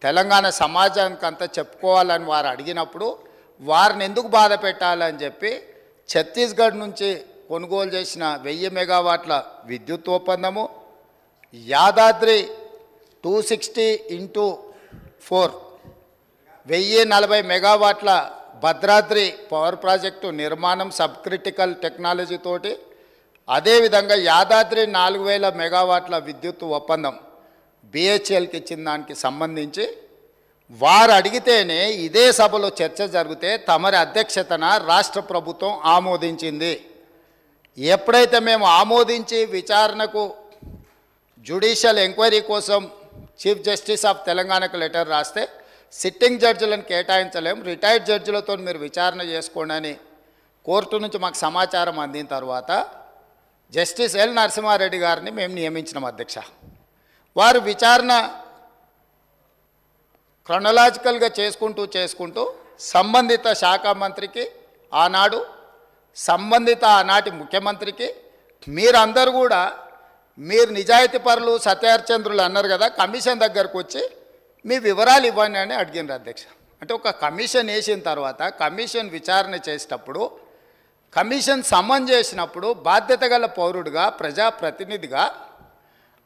తెలంగాణ సమాజానికి అంతా చెప్పుకోవాలని వారు అడిగినప్పుడు వారిని ఎందుకు బాధ పెట్టాలని చెప్పి ఛత్తీస్గఢ్ నుంచి కొనుగోలు చేసిన 1000 మెగావాట్ల విద్యుత్ ఒప్పందము, యాదాద్రి 260x4 1040 మెగావాట్ల భద్రాద్రి పవర్ ప్రాజెక్టు నిర్మాణం సబ్ క్రిటికల్ టెక్నాలజీ తోటి, అదేవిధంగా యాదాద్రి 4000 మెగావాట్ల విద్యుత్ ఒప్పందం బిహెచ్ఎల్కి ఇచ్చిన దానికి సంబంధించి వారు అడిగితేనే ఇదే సభలో చర్చ జరిగితే తమరి అధ్యక్షతన రాష్ట్ర ప్రభుత్వం ఆమోదించింది. ఎప్పుడైతే మేము ఆమోదించి విచారణకు జ్యుడిషియల్ ఎంక్వైరీ కోసం చీఫ్ జస్టిస్ ఆఫ్ తెలంగాణకు లెటర్ రాస్తే సిట్టింగ్ జడ్జిలను కేటాయించలేం, రిటైర్డ్ జడ్జిలతో మీరు విచారణ చేసుకోండి అని కోర్టు నుంచి మాకు సమాచారం అందిన తర్వాత జస్టిస్ ఎల్ నరసింహారెడ్డి గారిని మేము నియమించినాం అధ్యక్ష. వారు విచారణ క్రొనలాజికల్గా చేసుకుంటూ సంబంధిత శాఖ మంత్రికి ఆనాడు, సంబంధిత ఆనాటి ముఖ్యమంత్రికి మీరందరూ కూడా మీరు నిజాయితీ పరులు సత్యహరిచంద్రులు అన్నారు కదా, కమిషన్ దగ్గరకు వచ్చి మీ వివరాలు ఇవ్వండి అని అడిగినారు అధ్యక్ష. అంటే ఒక కమిషన్ వేసిన తర్వాత కమిషన్ విచారణ చేసేటప్పుడు, కమిషన్ సమన్ చేసినప్పుడు బాధ్యత గల పౌరుడిగా ప్రజాప్రతినిధిగా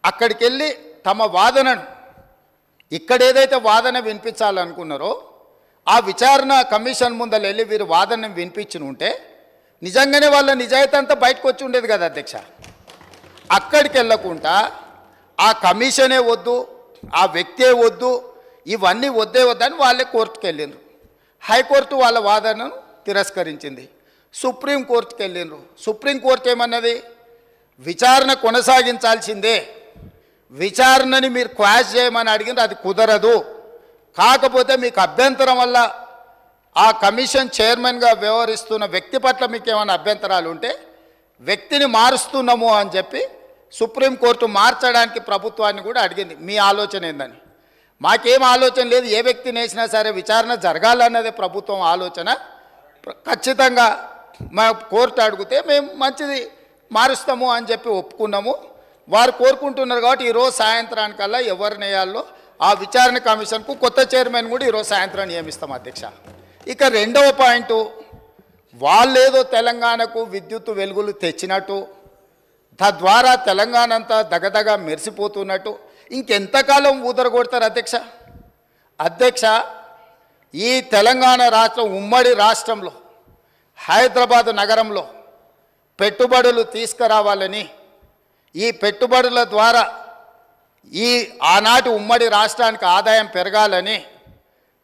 అక్కడికి వెళ్ళి తమ వాదనను ఇక్కడ ఏదైతే వాదన వినిపించాలనుకున్నారో ఆ విచారణ కమిషన్ ముందర వెళ్ళి వీరు వాదనను వినిపించి ఉంటే నిజంగానే వాళ్ళ నిజాయితీ అంతా బయటకు వచ్చి ఉండేది కదా అధ్యక్ష. అక్కడికి వెళ్ళకుండా ఆ కమిషనే వద్దు, ఆ వ్యక్తే వద్దు, ఇవన్నీ వద్దని వాళ్ళే కోర్టుకు వెళ్ళిండ్రు. హైకోర్టు వాళ్ళ వాదనను తిరస్కరించింది. సుప్రీంకోర్టుకు వెళ్ళిండ్రు. సుప్రీంకోర్టు ఏమన్నది, విచారణ కొనసాగించాల్సిందే, విచారణని మీరు క్వాష్ చేయమని అడిగింది, అది కుదరదు, కాకపోతే మీకు అభ్యంతరం వల్ల ఆ కమిషన్ చైర్మన్గా వ్యవహరిస్తున్న వ్యక్తి పట్ల మీకు ఏమైనా అభ్యంతరాలు ఉంటే వ్యక్తిని మారుస్తున్నాము అని చెప్పి సుప్రీంకోర్టు మార్చడానికి ప్రభుత్వాన్ని కూడా అడిగింది, మీ ఆలోచన ఏందని. మాకేం ఆలోచన లేదు, ఏ వ్యక్తిని వేసినా సరే విచారణ జరగాలన్నదే ప్రభుత్వం ఆలోచన. ఖచ్చితంగా మా కోర్టు అడిగితే మేము మంచిది మారుస్తాము అని చెప్పి ఒప్పుకున్నాము. వారు కోరుకుంటున్నారు కాబట్టి ఈరోజు సాయంత్రానికల్లా ఎవరిని వేయాలో ఆ విచారణ కమిషన్కు కొత్త చైర్మన్ కూడా ఈరోజు సాయంత్రం నియమిస్తాం అధ్యక్ష. ఇక రెండవ పాయింట్, వాళ్ళేదో తెలంగాణకు విద్యుత్ వెలుగులు తెచ్చినట్టు, తద్వారా తెలంగాణ అంతా దగదగ మెరిసిపోతున్నట్టు ఇంకెంతకాలం ఊదరగొడతారు అధ్యక్ష. అధ్యక్ష, ఈ తెలంగాణ రాష్ట్రం ఉమ్మడి రాష్ట్రంలో హైదరాబాద్ నగరంలో పెట్టుబడులు తీసుకురావాలని, ఈ పెట్టుబడుల ద్వారా ఈ ఆనాటి ఉమ్మడి రాష్ట్రానికి ఆదాయం పెరగాలని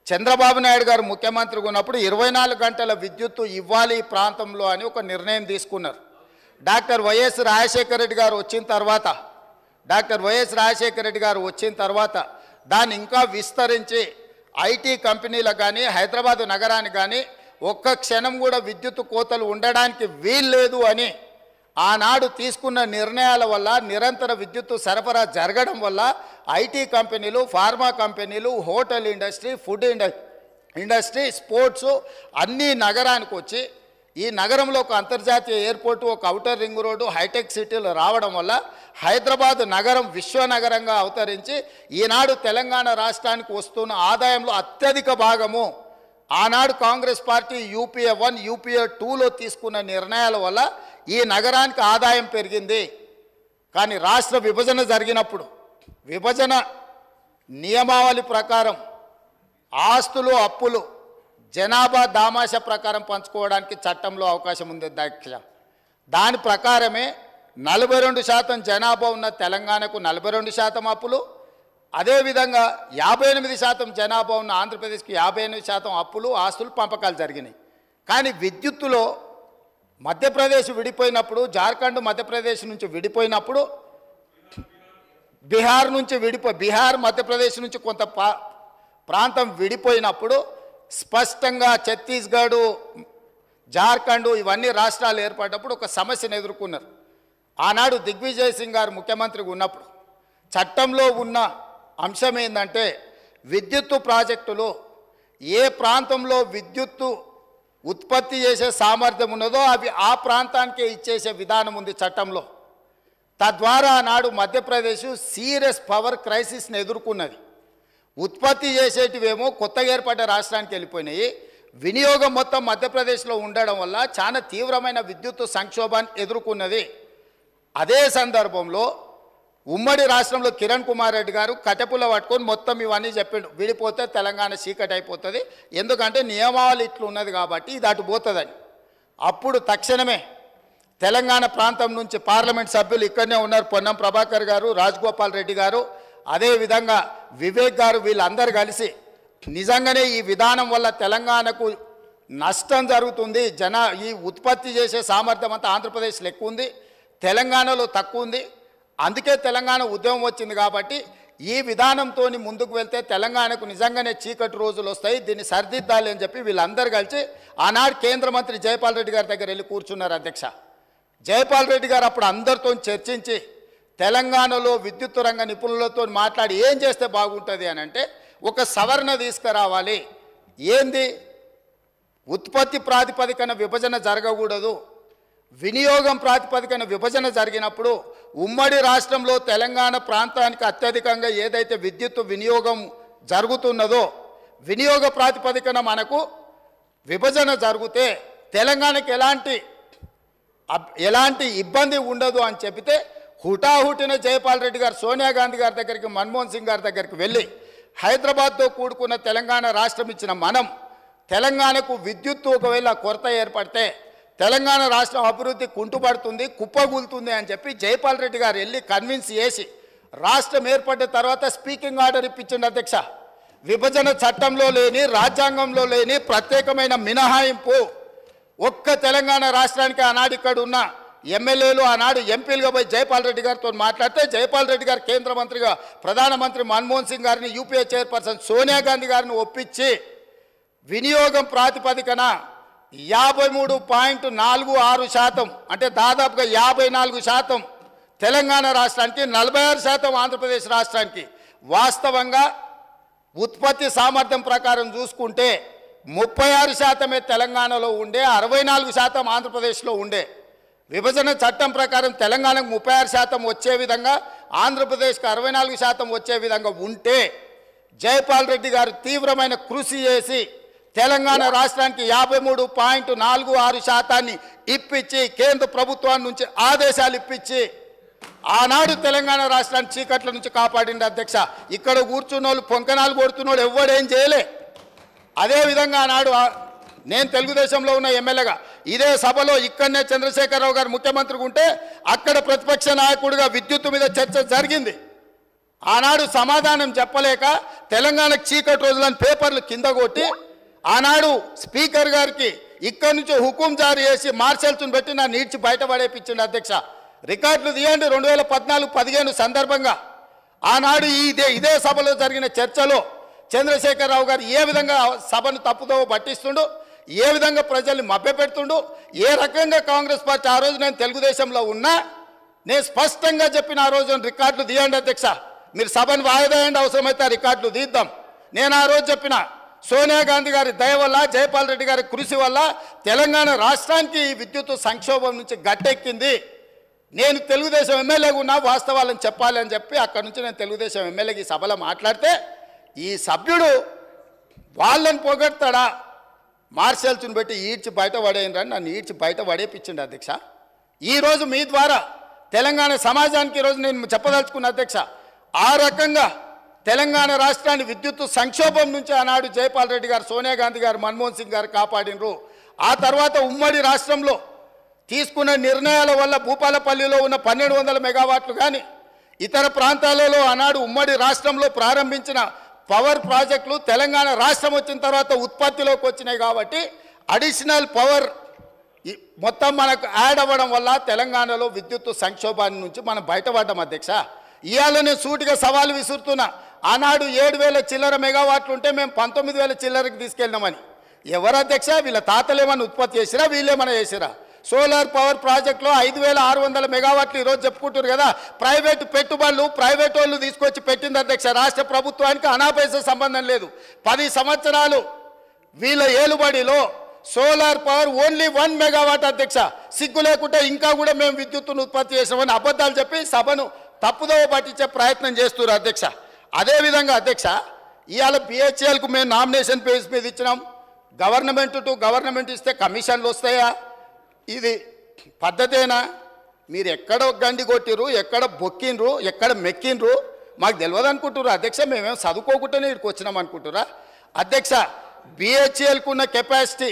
చంద్రబాబు నాయుడు గారు ముఖ్యమంత్రిగా ఉన్నప్పుడు 24 గంటల విద్యుత్తు ఇవ్వాలి ఈ ప్రాంతంలో అని ఒక నిర్ణయం తీసుకున్నారు. డాక్టర్ వైఎస్ రాజశేఖర రెడ్డి గారు వచ్చిన తర్వాత దాన్ని ఇంకా విస్తరించి ఐటీ కంపెనీలకు కానీ హైదరాబాదు నగరానికి కానీ ఒక్క క్షణం కూడా విద్యుత్ కోతలు ఉండడానికి వీల్లేదు అని ఆనాడు తీసుకున్న నిర్ణయాల వల్ల నిరంతర విద్యుత్తు సరఫరా జరగడం వల్ల ఐటీ కంపెనీలు, ఫార్మా కంపెనీలు, hotel industry, food industry, sports అన్నీ నగరానికి వచ్చి ఈ నగరంలో ఒక అంతర్జాతీయ ఎయిర్పోర్టు, ఒక ఔటర్ రింగ్ రోడ్డు, హైటెక్ సిటీలు రావడం వల్ల హైదరాబాద్ నగరం విశ్వనగరంగా అవతరించి ఈనాడు తెలంగాణ రాష్ట్రానికి వస్తున్న ఆదాయంలో అత్యధిక భాగము ఆనాడు కాంగ్రెస్ పార్టీ యూపీఏ 1, యూపీఏ 2లో తీసుకున్న నిర్ణయాల వల్ల ఈ నగరానికి ఆదాయం పెరిగింది. కానీ రాష్ట్ర విభజన జరిగినప్పుడు విభజన నియమావళి ప్రకారం ఆస్తులు, అప్పులు జనాభా దామాష ప్రకారం పంచుకోవడానికి చట్టంలో అవకాశం ఉంది అధ్యక్ష. దాని ప్రకారమే 42% జనాభా ఉన్న తెలంగాణకు 42% అప్పులు, అదేవిధంగా 58% జనాభా ఉన్న ఆంధ్రప్రదేశ్కి 58% అప్పులు, ఆస్తులు, పంపకాలు జరిగినాయి. కానీ విద్యుత్తులో మధ్యప్రదేశ్ విడిపోయినప్పుడు, జార్ఖండ్ మధ్యప్రదేశ్ నుంచి విడిపోయినప్పుడు, బీహార్ మధ్యప్రదేశ్ నుంచి కొంత ప్రాంతం విడిపోయినప్పుడు స్పష్టంగా ఛత్తీస్గఢ్, జార్ఖండ్ ఇవన్నీ రాష్ట్రాలు ఏర్పడినప్పుడు ఒక సమస్యను ఎదుర్కొన్నారు. ఆనాడు దిగ్విజయ్ సింగ్ గారు ముఖ్యమంత్రిగా ఉన్నప్పుడు చట్టంలో ఉన్న అంశం ఏంటంటే విద్యుత్తు ప్రాజెక్టులు ఏ ప్రాంతంలో విద్యుత్తు ఉత్పత్తి చేసే సామర్థ్యం ఉన్నదో అవి ఆ ప్రాంతానికే ఇచ్చేసే విధానం ఉంది చట్టంలో. తద్వారా నాడు మధ్యప్రదేశ్ సీరియస్ పవర్ క్రైసిస్ని ఎదుర్కొన్నది. ఉత్పత్తి చేసేటివేమో కొత్తగా ఏర్పడ్డ రాష్ట్రానికి వెళ్ళిపోయినాయి. వినియోగం మొత్తం మధ్యప్రదేశ్లో ఉండడం వల్ల చాలా తీవ్రమైన విద్యుత్ సంక్షోభాన్ని ఎదుర్కొన్నది. అదే సందర్భంలో ఉమ్మడి రాష్ట్రంలో కిరణ్ కుమార్ రెడ్డి గారు కట్టెపుల్ల పట్టుకొని మొత్తం ఇవన్నీ చెప్పిండు. విడిపోతే తెలంగాణ చీకటి అయిపోతుంది, ఎందుకంటే నియమావళి ఇట్లు ఉన్నది కాబట్టి ఇది అటు పోతుందని. అప్పుడు తక్షణమే తెలంగాణ ప్రాంతం నుంచి పార్లమెంట్ సభ్యులు ఇక్కడనే ఉన్నారు, పొన్నం ప్రభాకర్ గారు, రాజగోపాల్ రెడ్డి గారు, అదేవిధంగా వివేక్ గారు, వీళ్ళందరూ కలిసి నిజంగానే ఈ విధానం వల్ల తెలంగాణకు నష్టం జరుగుతుంది, ఈ ఉత్పత్తి చేసే సామర్థ్యం అంతా ఆంధ్రప్రదేశ్లో ఎక్కువ ఉంది, తెలంగాణలో తక్కువ ఉంది, అందుకే తెలంగాణ ఉద్యమం వచ్చింది కాబట్టి ఈ విధానంతో ముందుకు వెళ్తే తెలంగాణకు నిజంగానే చీకటి రోజులు వస్తాయి, దీన్ని సరిదిద్దాలి అని చెప్పి వీళ్ళందరూ కలిసి ఆనాడు కేంద్ర మంత్రి జైపాల్ రెడ్డి గారి దగ్గర వెళ్ళి కూర్చున్నారు. అధ్యక్ష, జైపాల్ రెడ్డి గారు అప్పుడు అందరితో చర్చించి తెలంగాణలో విద్యుత్ రంగ నిపుణులతో మాట్లాడి ఏం చేస్తే బాగుంటుంది అని అంటే ఒక సవరణ తీసుకురావాలి. ఏంది? ఉత్పత్తి ప్రాతిపదికన విభజన జరగకూడదు, వినియోగం ప్రాతిపదికన విభజన జరిగినప్పుడు ఉమ్మడి రాష్ట్రంలో తెలంగాణ ప్రాంతానికి అత్యధికంగా ఏదైతే విద్యుత్ వినియోగం జరుగుతున్నదో వినియోగ ప్రాతిపదికన మనకు విభజన జరిగితే తెలంగాణకి ఎలాంటి ఇబ్బంది ఉండదు అని చెబితే హుటాహుటిన జైపాల్ రెడ్డి గారు సోనియా గాంధీ గారి దగ్గరికి, మన్మోహన్ సింగ్ గారి దగ్గరికి వెళ్ళి హైదరాబాద్తో కూడుకున్న తెలంగాణ రాష్ట్రం ఇచ్చిన మనం తెలంగాణకు విద్యుత్తు ఒకవేళ కొరత ఏర్పడితే తెలంగాణ రాష్ట్రం అభివృద్ధి కుంటుపడుతుంది, కుప్పగూలుతుంది అని చెప్పి జైపాల్ రెడ్డి గారు వెళ్ళి కన్విన్స్ చేసి రాష్ట్రం ఏర్పడిన తర్వాత స్పీకింగ్ ఆర్డర్ ఇప్పించండి. అధ్యక్ష, విభజన చట్టంలో లేని, రాజ్యాంగంలో లేని ప్రత్యేకమైన మినహాయింపు ఒక్క తెలంగాణ రాష్ట్రానికి ఆనాడు ఇక్కడ ఉన్న ఎమ్మెల్యేలు ఆనాడు ఎంపీలుగా పోయి జైపాల్ రెడ్డి గారితో మాట్లాడితే జైపాల్ రెడ్డి గారు కేంద్ర మంత్రిగా ప్రధానమంత్రి మన్మోహన్ సింగ్ గారిని, యూపీఏ చైర్పర్సన్ సోనియా గాంధీ గారిని ఒప్పించి వినియోగం ప్రాతిపదికన 53.46% అంటే దాదాపుగా 54% తెలంగాణ రాష్ట్రానికి, 46% ఆంధ్రప్రదేశ్ రాష్ట్రానికి. వాస్తవంగా ఉత్పత్తి సామర్థ్యం ప్రకారం చూసుకుంటే 36% తెలంగాణలో ఉండే, 64% ఆంధ్రప్రదేశ్లో ఉండే. విభజన చట్టం ప్రకారం తెలంగాణకు 36% వచ్చే విధంగా, ఆంధ్రప్రదేశ్కి 64% వచ్చే విధంగా ఉంటే జైపాల్ రెడ్డి గారు తీవ్రమైన కృషి చేసి తెలంగాణ రాష్ట్రానికి 53.46% ఇప్పించి కేంద్ర ప్రభుత్వం నుంచి ఆదేశాలు ఇప్పించి ఆనాడు తెలంగాణ రాష్ట్రాన్ని చీకట్ల నుంచి కాపాడింది. అధ్యక్ష, ఇక్కడ కూర్చున్న వాళ్ళు పొంకనాలు కొడుతున్నాడు ఎవడేం చేయలే. అదేవిధంగా ఆనాడు నేను తెలుగుదేశంలో ఉన్న ఎమ్మెల్యేగా ఇదే సభలో ఇక్కడనే చంద్రశేఖరరావు గారు ముఖ్యమంత్రిగా ఉంటే అక్కడ ప్రతిపక్ష నాయకుడిగా విద్యుత్తు మీద చర్చ జరిగింది. ఆనాడు సమాధానం చెప్పలేక తెలంగాణకు చీకటి రోజులని పేపర్లు కింద కొట్టి ఆనాడు స్పీకర్ గారికి ఇక్కడి నుంచి హుకుం జారీ చేసి మార్షల్స్ను పెట్టి నా నీడ్చి బయటపడేపించింది. అధ్యక్ష, రికార్డులు తీయండి. 2014-15 సందర్భంగా ఆనాడు ఇదే సభలో జరిగిన చర్చలో చంద్రశేఖరరావు గారు ఏ విధంగా సభను తప్పుదోవ పట్టిస్తుండు, ఏ విధంగా ప్రజల్ని మభ్యపెడుతుండు, ఏ రకంగా కాంగ్రెస్ పార్టీ ఆ రోజు నేను తెలుగుదేశంలో ఉన్నా నేను స్పష్టంగా చెప్పిన ఆ రోజు రికార్డులు తీయండి. అధ్యక్ష, మీరు సభను వాయిదా వేయండి, అవసరమైతే ఆ రికార్డులు తీద్దాం. నేను ఆ రోజు చెప్పిన సోనియా గాంధీ గారి దయ వల్ల, జైపాల్ రెడ్డి గారి కృషి వల్ల తెలంగాణ రాష్ట్రానికి విద్యుత్ సంక్షోభం నుంచి గట్టెక్కింది. నేను తెలుగుదేశం ఎమ్మెల్యేగా ఉన్నా వాస్తవాలను చెప్పాలి అని చెప్పి అక్కడి నుంచి నేను తెలుగుదేశం ఎమ్మెల్యేకి ఈ సభలో మాట్లాడితే ఈ సభ్యుడు వాళ్ళని పొగడతాడా, మార్షల్స్ని పెట్టి ఈడ్చి బయట పడేయండి, నన్ను ఈడ్చి బయట పడేపించండి. అధ్యక్ష, ఈరోజు మీ ద్వారా తెలంగాణ సమాజానికి ఈరోజు నేను చెప్పదలుచుకున్న అధ్యక్ష, ఆ రకంగా తెలంగాణ రాష్ట్రాన్ని విద్యుత్ సంక్షోభం నుంచి ఆనాడు జైపాల్ రెడ్డి గారు, సోనియా గాంధీ గారు, మన్మోహన్ సింగ్ గారు కాపాడినరు. ఆ తర్వాత ఉమ్మడి రాష్ట్రంలో తీసుకున్న నిర్ణయాల వల్ల భూపాలపల్లిలో ఉన్న 1200 మెగావాట్లు కానీ ఇతర ప్రాంతాలలో ఆనాడు ఉమ్మడి రాష్ట్రంలో ప్రారంభించిన పవర్ ప్రాజెక్టులు తెలంగాణ రాష్ట్రం వచ్చిన తర్వాత ఉత్పత్తిలోకి వచ్చినాయి కాబట్టి అడిషనల్ పవర్ మొత్తం మనకు యాడ్ అవ్వడం వల్ల తెలంగాణలో విద్యుత్ సంక్షోభాన్ని నుంచి మనం బయటపడ్డాం. అధ్యక్ష, ఇవాళ నేను సూటిగా సవాలు విసురుతున్నా. ఆనాడు 7000 చిల్లర మెగావాట్లు ఉంటే మేము 19,000 చిల్లరకి తీసుకెళ్ళినామని. ఎవరు అధ్యక్ష? వీళ్ళ తాతలు ఏమన్నా ఉత్పత్తి చేసిరా, వీళ్ళేమన్నా చేసిరా? సోలార్ పవర్ ప్రాజెక్టులో 5,600 మెగావాట్లు ఈరోజు చెప్పుకుంటారు కదా. ప్రైవేటు పెట్టుబడులు ప్రైవేట్ వాళ్ళు తీసుకొచ్చి పెట్టింది అధ్యక్ష. రాష్ట్ర ప్రభుత్వానికి అనాపైసా సంబంధం లేదు. 10 సంవత్సరాలు వీళ్ళ ఏలుబడిలో సోలార్ పవర్ ఓన్లీ 1 మెగావాట్ అధ్యక్ష. సిగ్గు లేకుంటే ఇంకా కూడా మేము విద్యుత్తును ఉత్పత్తి చేసామని అబద్ధాలు చెప్పి సభను తప్పుదోవ పట్టించే ప్రయత్నం చేస్తున్నారు అధ్యక్ష. అదేవిధంగా అధ్యక్ష, ఇవాళ బిహెచ్ఎల్కు మేము నామినేషన్ బేస్ మీద ఇచ్చినాం. గవర్నమెంట్ టు గవర్నమెంట్ ఇస్తే కమిషన్లు వస్తాయా? ఇది పద్ధతేనా? మీరు ఎక్కడ గండి కొట్టిరు, ఎక్కడ బొక్కిండ్రు, ఎక్కడ మెక్కిండ్రు మాకు తెలియదు అనుకుంటున్నారు అధ్యక్ష. మేమేం చదువుకోకుండానే ఇక్కడికి వచ్చినాం అనుకుంటురా అధ్యక్ష? బిహెచ్ఎల్కు ఉన్న కెపాసిటీ,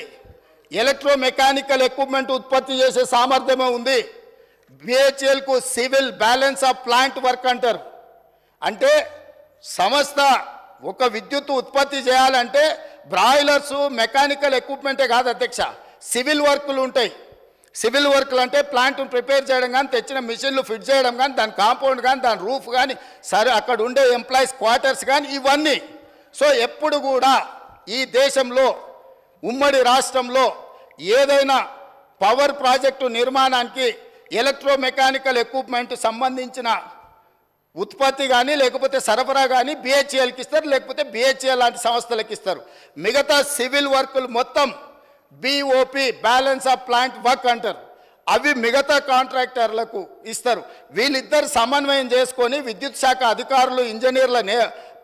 ఎలక్ట్రోమెకానికల్ ఎక్విప్మెంట్ ఉత్పత్తి చేసే సామర్థ్యమే ఉంది. బిహెచ్ఎల్కు civil balance of plant work అంటారు. అంటే సంస్థ ఒక విద్యుత్ ఉత్పత్తి చేయాలంటే బ్రాయిలర్సు మెకానికల్ ఎక్విప్మెంటే కాదు అధ్యక్ష, సివిల్ వర్కులు ఉంటాయి. సివిల్ వర్క్లు అంటే ప్లాంట్ను ప్రిపేర్ చేయడం కానీ, తెచ్చిన మిషన్లు ఫిట్ చేయడం కానీ, దాని కాంపౌండ్ కానీ, దాని రూఫ్ కానీ, సరే అక్కడ ఉండే ఎంప్లాయీస్ క్వార్టర్స్ కానీ, ఇవన్నీ. సో ఎప్పుడు కూడా ఈ దేశంలో ఉమ్మడి రాష్ట్రంలో ఏదైనా పవర్ ప్రాజెక్టు నిర్మాణానికి ఎలక్ట్రోమెకానికల్ ఎక్విప్మెంట్ సంబంధించిన ఉత్పత్తి కానీ లేకపోతే సరఫరా కానీ బిహెచ్ఎల్కి ఇస్తారు, లేకపోతే బిహెచ్ఎల్ లాంటి సంస్థలకు ఇస్తారు. మిగతా సివిల్ వర్కులు మొత్తం BOP balance of plant work అంటారు. అవి మిగతా కాంట్రాక్టర్లకు ఇస్తారు. వీళ్ళిద్దరు సమన్వయం చేసుకొని విద్యుత్ శాఖ అధికారులు ఇంజనీర్ల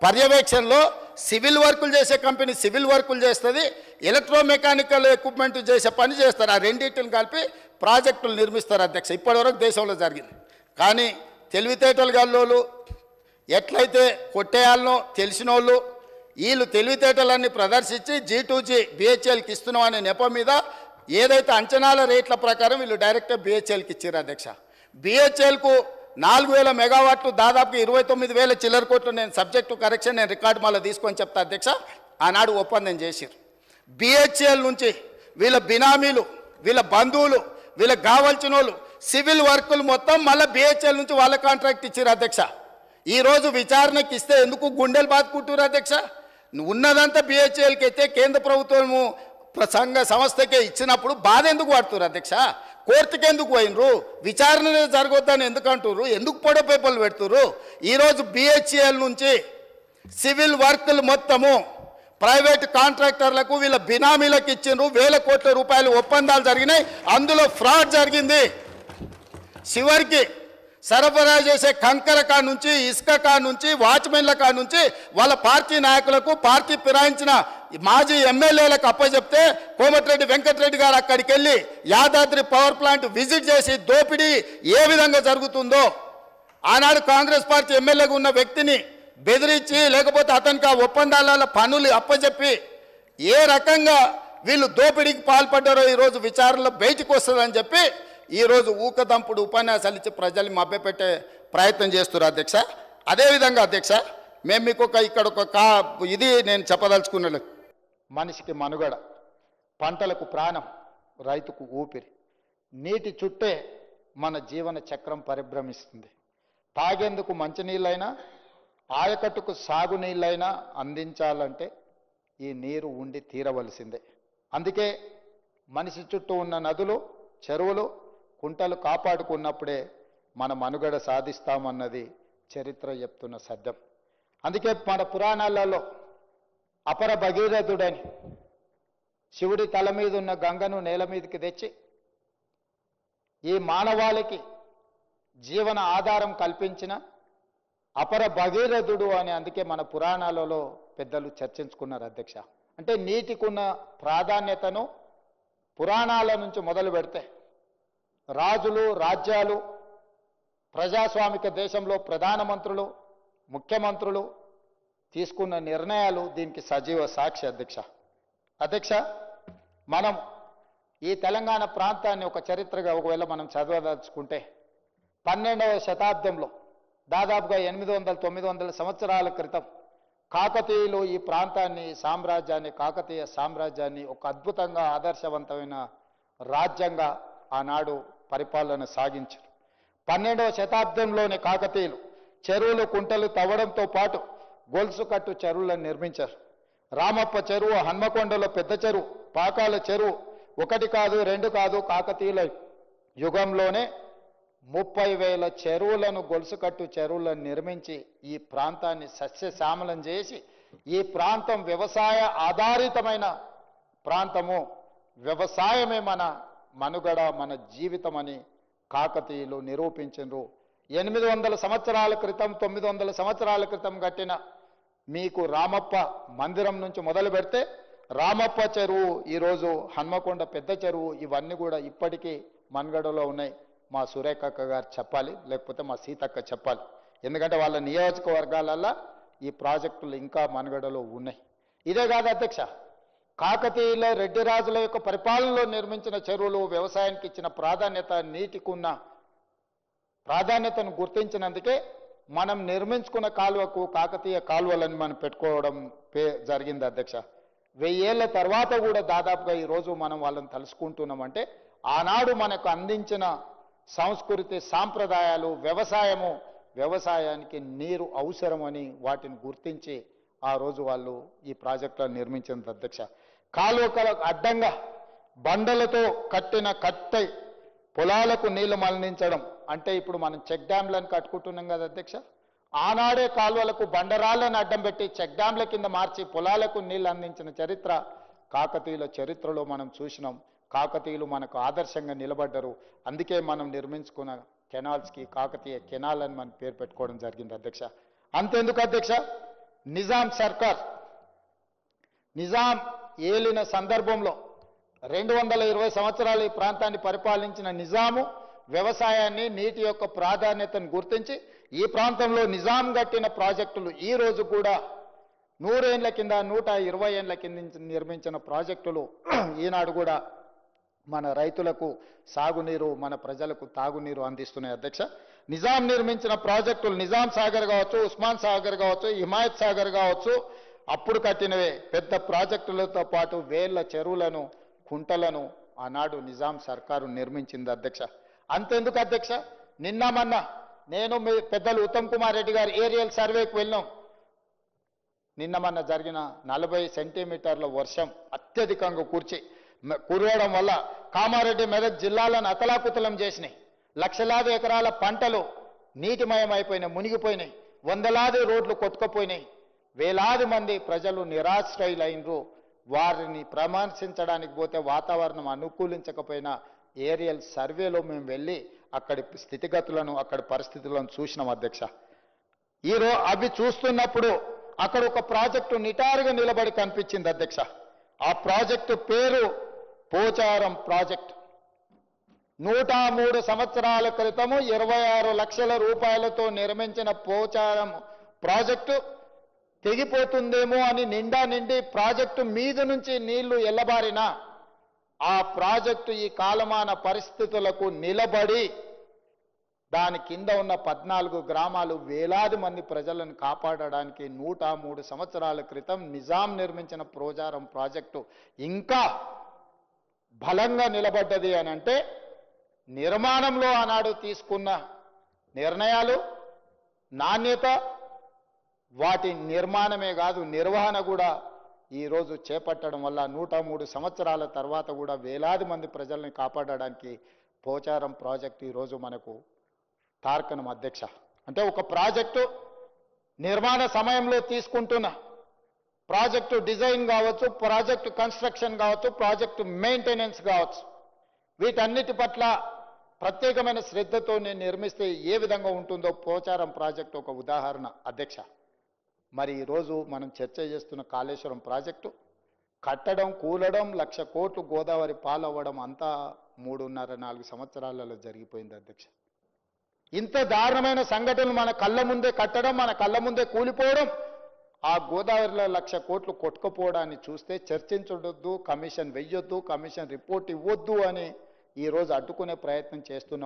పర్యవేక్షణలో సివిల్ వర్కులు చేసే కంపెనీ సివిల్ వర్కులు చేస్తుంది, ఎలక్ట్రోమెకానికల్ ఎక్విప్మెంట్ చేసే పని చేస్తారు. ఆ రెండింటిని కలిపి ప్రాజెక్టులు నిర్మిస్తారు అధ్యక్ష. ఇప్పటివరకు దేశంలో జరిగింది. కానీ తెలివితేటలు గల్లోళ్ళు ఎట్లయితే కొట్టేయాలనో తెలిసిన వాళ్ళు వీళ్ళు తెలివితేటలన్నీ ప్రదర్శించి G2G బిహెచ్ఎల్కి ఇస్తున్నాం అనే నెపం మీద ఏదైతే అంచనాల రేట్ల ప్రకారం వీళ్ళు డైరెక్ట్గా బిహెచ్ఎల్కి ఇచ్చారు అధ్యక్ష. బిహెచ్ఎల్కు 4000 మెగావాట్లు దాదాపు 29,000 చిల్లర కోట్లు. నేను సబ్జెక్టు కరెక్షన్ నేను రికార్డు మళ్ళీ తీసుకొని చెప్తా అధ్యక్ష. ఆనాడు ఒప్పందం చేశారు. బిహెచ్ఎల్ నుంచి వీళ్ళ బినామీలు, వీళ్ళ బంధువులు, వీళ్ళకి కావాల్సిన వాళ్ళు సివిల్ వర్కులు మొత్తం మళ్ళీ బిహెచ్ఎల్ నుంచి వాళ్ళ కాంట్రాక్ట్ ఇచ్చారు అధ్యక్ష. ఈరోజు విచారణకి ఇస్తే ఎందుకు గుండెలు బాదుకుంటారు అధ్యక్ష? ఉన్నదంతా బిహెచ్ఎల్కి అయితే కేంద్ర ప్రభుత్వము సంస్థకే ఇచ్చినప్పుడు బాధ ఎందుకు పడుతున్నారు అధ్యక్ష? కోర్టుకి ఎందుకు పోయినరు? విచారణ జరగొద్దని ఎందుకు అంటున్నారు? ఎందుకు పొడవ పేపర్లు పెడుతున్నారు? ఈరోజు బిహెచ్ఎల్ నుంచి సివిల్ వర్కులు మొత్తము ప్రైవేట్ కాంట్రాక్టర్లకు వీళ్ళ బినామీలకు ఇచ్చిండ్రు. 1000 కోట్ల రూపాయలు ఒప్పందాలు జరిగినాయి. అందులో ఫ్రాడ్ జరిగింది. చివరికి సరఫరా చేసే కంకర కా నుంచి, ఇసుక కా నుంచి, వాచ్మెన్ల కా నుంచి వాళ్ళ పార్టీ నాయకులకు, పార్టీ ఫిరాయించిన మాజీ ఎమ్మెల్యేలకు అప్పచెప్తే కోమటిరెడ్డి వెంకటరెడ్డి గారు అక్కడికి వెళ్ళి యాదాద్రి పవర్ ప్లాంట్ విజిట్ చేసి దోపిడీ ఏ విధంగా జరుగుతుందో ఆనాడు కాంగ్రెస్ పార్టీ ఎమ్మెల్యేగా ఉన్న వ్యక్తిని బెదిరించి లేకపోతే అతనికి ఆ ఒప్పందాల పనులు అప్పచెప్పి ఏ రకంగా వీళ్ళు దోపిడీకి పాల్పడ్డారో ఈరోజు విచారణలో బయటకు వస్తుందని చెప్పి ఈరోజు ఊకదంపుడు ఉపన్యాసాలు ఇచ్చి ప్రజల్ని మభ్యపెట్టే ప్రయత్నం చేస్తున్నారు అధ్యక్ష. అదేవిధంగా అధ్యక్ష, మేము మీకు ఇక్కడ ఇది నేను చెప్పదలుచుకున్నాను. మనిషికి మనుగడ, పంటలకు ప్రాణం, రైతుకు ఊపిరి, నీటి చుట్టే మన జీవన చక్రం పరిభ్రమిస్తుంది. తాగేందుకు మంచినీళ్ళైనా, ఆయకట్టుకు సాగునీళ్ళైనా అందించాలంటే ఈ నీరు ఉండి తీరవలసిందే. అందుకే మనిషి చుట్టూ ఉన్న నదులు, చెరువులు, కుంటలు కాపాడుకున్నప్పుడే మన మనుగడ సాధిస్తామన్నది చరిత్ర చెప్తున్న సత్యం. అందుకే మన పురాణాలలో అపర భగీరథుడని శివుడి తల మీద ఉన్న గంగను నేల మీదకి తెచ్చి ఈ మానవాళికి జీవన ఆధారం కల్పించిన అపర భగీరథుడు అని అందుకే మన పురాణాలలో పెద్దలు చర్చించుకున్నారు అధ్యక్ష. అంటే నీటికున్న ప్రాధాన్యతను పురాణాల నుంచి మొదలు పెడితే రాజులు, రాజ్యాలు, ప్రజాస్వామిక దేశంలో ప్రధానమంత్రులు, ముఖ్యమంత్రులు తీసుకున్న నిర్ణయాలు దీనికి సజీవ సాక్షి అధ్యక్ష. మనం ఈ తెలంగాణ ప్రాంతాన్ని ఒక చరిత్రగా ఒకవేళ మనం చదవదలుచుకుంటే 12వ శతాబ్దంలో దాదాపుగా 800-900 సంవత్సరాల క్రితం కాకతీయులు ఈ ప్రాంతాన్ని, సామ్రాజ్యాన్ని, కాకతీయ సామ్రాజ్యాన్ని ఒక అద్భుతంగా ఆదర్శవంతమైన రాజ్యంగా ఆనాడు పరిపాలన సాగించారు. 12వ శతాబ్దంలోని కాకతీయులు చెరువులు, కుంటలు తవ్వడంతో పాటు గొలుసు కట్టు చెరువులను నిర్మించారు. రామప్ప చెరువు, హన్మకొండలో పెద్ద చెరువు, పాకాల చెరువు, 1 కాదు 2 కాదు, కాకతీయుల యుగంలోనే 30,000 చెరువులను, గొలుసు కట్టు చెరువులను నిర్మించి ఈ ప్రాంతాన్ని సస్యశ్యామలం చేసి ఈ ప్రాంతం వ్యవసాయ ఆధారితమైన ప్రాంతము, వ్యవసాయమే మన మనుగడ, మన జీవితం అని కాకతీయులు నిరూపించారు. 800 సంవత్సరాల క్రితం, 900 సంవత్సరాల క్రితం కట్టిన మీకు రామప్ప మందిరం నుంచి మొదలు పెడితే రామప్ప చెరువు, ఈరోజు హన్మకొండ పెద్ద చెరువు, ఇవన్నీ కూడా ఇప్పటికీ మన్గడలో ఉన్నాయి. మా సురేఖక్క గారు చెప్పాలి, లేకపోతే మా సీతక్క చెప్పాలి. ఎందుకంటే వాళ్ళ నియోజకవర్గాలల్లో ఈ ప్రాజెక్టులు ఇంకా మనుగడలో ఉన్నాయి. ఇదే కాదు అధ్యక్ష, కాకతీయుల రెడ్డి రాజుల యొక్క పరిపాలనలో నిర్మించిన చెరువులు, వ్యవసాయానికి ఇచ్చిన ప్రాధాన్యత, నీటికున్న ప్రాధాన్యతను గుర్తించినందుకే మనం నిర్మించుకున్న కాలువకు కాకతీయ కాలువలని మనం పెట్టుకోవడం జరిగింది అధ్యక్ష. 1000 ఏళ్ల తర్వాత కూడా దాదాపుగా ఈరోజు మనం వాళ్ళని తలుసుకుంటున్నామంటే ఆనాడు మనకు అందించిన సంస్కృతి, సాంప్రదాయాలు, వ్యవసాయానికి నీరు అవసరమని వాటిని గుర్తించి ఆ రోజు వాళ్ళు ఈ ప్రాజెక్టులను నిర్మించింది అధ్యక్ష. కాలువలకు అడ్డంగా బండలతో కట్టిన కట్టె పొలాలకు నీళ్లు మళ్లించడం అంటే ఇప్పుడు మనం చెక్ డ్యాంలను కట్టుకుంటున్నాం కదా అధ్యక్ష. ఆనాడే కాలువలకు బండరాళ్లను అడ్డం పెట్టి చెక్ డ్యాంల కింద మార్చి పొలాలకు నీళ్లు అందించిన చరిత్ర కాకతీయుల చరిత్రలో మనం చూసినాం. కాకతీయులు మనకు ఆదర్శంగా నిలబడ్డారు. అందుకే మనం నిర్మించుకున్న కెనాల్స్కి కాకతీయ కెనాల్ అని మనం పేరు పెట్టుకోవడం జరిగింది అధ్యక్ష. అంతెందుకు అధ్యక్ష, నిజాం ఏలిన సందర్భంలో 220 సంవత్సరాలు ఈ ప్రాంతాన్ని పరిపాలించిన నిజాము వ్యవసాయాన్ని, నీటి యొక్క ప్రాధాన్యతను గుర్తించి ఈ ప్రాంతంలో నిజాం కట్టిన ప్రాజెక్టులు ఈ రోజు కూడా 100 ఏళ్ల కింద 120 ఏళ్ల కింద నిర్మించిన ప్రాజెక్టులు ఈనాడు కూడా మన రైతులకు సాగునీరు, మన ప్రజలకు తాగునీరు అందిస్తున్నాయి అధ్యక్ష. నిజాం నిర్మించిన ప్రాజెక్టులు నిజాం సాగర్ కావచ్చు, ఉస్మాన్ సాగర్ కావచ్చు, హిమాయత్ సాగర్ కావచ్చు, అప్పుడు కట్టినవే. పెద్ద ప్రాజెక్టులతో పాటు వేల చెరువులను, కుంటలను ఆనాడు నిజాం సర్కారు నిర్మించింది అధ్యక్ష. అంతెందుకు అధ్యక్ష, నిన్న మొన్న నేను మీ పెద్దలు ఉత్తమ్ కుమార్ రెడ్డి గారు ఏరియల్ సర్వేకి వెళ్ళాం. నిన్న మొన్న జరిగిన 40 సెంటీమీటర్ల వర్షం అత్యధికంగా కురవడం వల్ల కామారెడ్డి, మెదక్ జిల్లాలను అతలాకుతలం చేసినాయి. లక్షలాది ఎకరాల పంటలు నీటిమయం అయిపోయినాయి, మునిగిపోయినాయి. వందలాది రోడ్లు కొట్టుకుపోయినాయి. వేలాది మంది ప్రజలు నిరాశ్రయులైనరు. వారిని పరామర్శించడానికి పోతే వాతావరణం అనుకూలించకపోయినా ఏరియల్ సర్వేలో మేము వెళ్ళి అక్కడి స్థితిగతులను, అక్కడి పరిస్థితులను చూసినాం అధ్యక్ష. ఈరోజు అవి చూస్తున్నప్పుడు అక్కడ ఒక ప్రాజెక్టు నిటారుగా నిలబడి కనిపించింది అధ్యక్ష. ఆ ప్రాజెక్టు పేరు పోచారం ప్రాజెక్టు. 103 సంవత్సరాల క్రితము 26 లక్షల రూపాయలతో నిర్మించిన పోచారం ప్రాజెక్టు తెగిపోతుందేమో అని నిండి ప్రాజెక్టు మీద నుంచి నీళ్లు ఎల్లబారినా ఆ ప్రాజెక్టు ఈ కాలమాన పరిస్థితులకు నిలబడి దాని కింద ఉన్న 14 గ్రామాలు, వేలాది మంది ప్రజలను కాపాడడానికి 103 సంవత్సరాల క్రితం నిజాం నిర్మించిన పోచారం ప్రాజెక్టు ఇంకా బలంగా నిలబడ్డది అని అంటే నిర్మాణంలో ఆనాడు తీసుకున్న నిర్ణయాలు, నాణ్యత, వాటి నిర్మాణమే కాదు నిర్వహణ కూడా ఈరోజు చేపట్టడం వల్ల 103 సంవత్సరాల తర్వాత కూడా వేలాది మంది ప్రజల్ని కాపాడడానికి పోచారం ప్రాజెక్టు ఈరోజు మనకు తార్కణం అధ్యక్ష. అంటే ఒక ప్రాజెక్టు నిర్మాణ సమయంలో తీసుకుంటున్న ప్రాజెక్టు డిజైన్ కావచ్చు, ప్రాజెక్టు కన్స్ట్రక్షన్ కావచ్చు, ప్రాజెక్టు మెయింటెనెన్స్ కావచ్చు, వీటన్నిటి పట్ల ప్రత్యేకమైన శ్రద్ధతో నేను నిర్మిస్తే ఏ విధంగా ఉంటుందో పోచారం ప్రాజెక్టు ఒక ఉదాహరణ అధ్యక్ష. మరి ఈరోజు మనం చర్చ చేస్తున్న కాళేశ్వరం ప్రాజెక్టు కట్టడం, కూలడం, 1,00,000 కోట్లు గోదావరి పాలవ్వడం అంతా 3.5-4 సంవత్సరాలలో జరిగిపోయింది అధ్యక్ష. ఇంత దారుణమైన సంఘటనలు మన కళ్ళ ముందే కట్టడం, మన కళ్ళ ముందే కూలిపోవడం, ఆ గోదావరిలో 1,00,000 కోట్లు కొట్టుకుపోవడాన్ని చూస్తే చర్చించొద్దు, కమిషన్ వెయ్యొద్దు, కమిషన్ రిపోర్ట్ ఇవ్వొద్దు అని ఈరోజు అడ్డుకునే ప్రయత్నం చేస్తున్నాం.